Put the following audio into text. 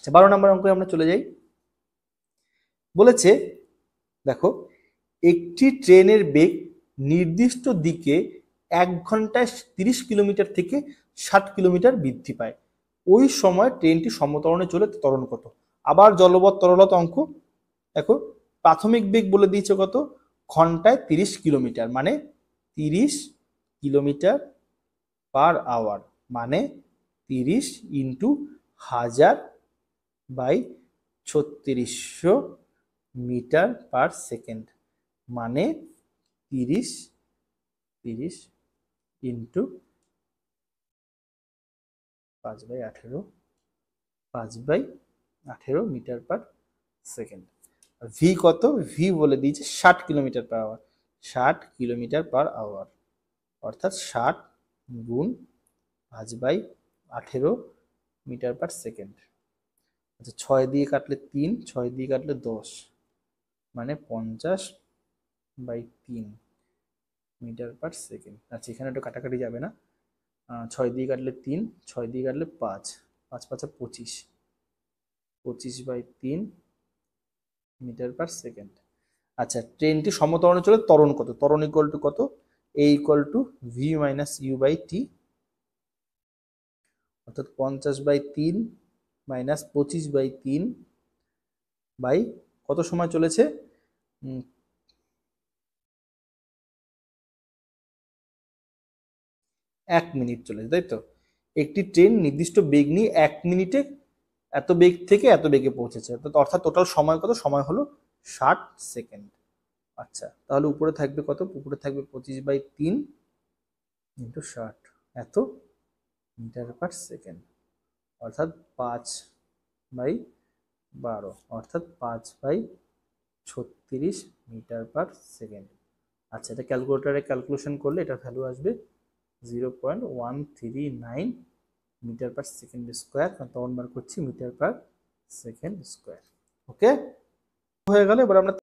12 নম্বর অঙ্কে আমরা চলে যাই। বলেছে দেখো, একটি ট্রেনের বেগ নির্দিষ্ট দিকে 1 ঘন্টায় 30 কিলোমিটার থেকে 60 কিলোমিটার বৃদ্ধি পায়। ওই সময় ট্রেনটি সমতরণে চলে, ত্বরণ কত? আবার জলবৎ তরলত অঙ্ক। দেখো, প্রাথমিক বেগ বলে দিয়েছে কত? ঘন্টায় 30 কিলোমিটার, মানে 30 কিলোমিটার পার আওয়ার, মানে 30 into 1000 by 3600 metre per second, মানে 30 ইন্টু 5/18 5/18 মিটার পার সেকেন্ড। ভি কত? ভি বলে দিয়েছে 60 kilometre per hour. 60 kilometre per hour অর্থাৎ 60 গুণ 5/18 মিটার পার সেকেন্ড। আচ্ছা, 6 দিয়ে কাটলে 3, 6 দিয়ে কাটলে 10, মানে 50/3 মিটার পার সেকেন্ড। আচ্ছা, এখানে একটু কাটাকাটি যাবে না। 6 দিয়ে কাটলে 3, 6 দিয়ে কাটলে 5, 5 5 25, 25/3 মিটার পার সেকেন্ড। আচ্ছা, ট্রেনটি সমতরণে চলে, ত্বরণ কত? ত্বরণ ইকুয়াল টু কত? A equal to v minus u by t, অর্থাৎ 50/3 মাইনাস 25/3 বাই কত সময় চলেছে? 1 মিনিট চলেছে, তাই তো? একটি ট্রেন নির্দিষ্ট বেগ নিয়ে 1 মিনিটে এত বেগ থেকে এত বেগে পৌঁছেছে, অর্থাৎ টোটাল সময় কত? সময় হলো 60 সেকেন্ড। আচ্ছা, তাহলে উপরে থাকবে কত? উপরে থাকবে 25/3 ইন্টু 60, এত মিটার পার সেকেন্ড, অর্থাৎ 5/12, অর্থাৎ 5/36 মিটার পার সেকেন্ড। আচ্ছা, এটা ক্যালকুলেটারে ক্যালকুলেশন করলে এটা ভ্যালু আসবে 0.139 মিটার পার সেকেন্ড স্কোয়ার। তখন বার করছি মিটার পার সেকেন্ড স্কোয়ার। ওকে, হয়ে গেল। এবার আমরা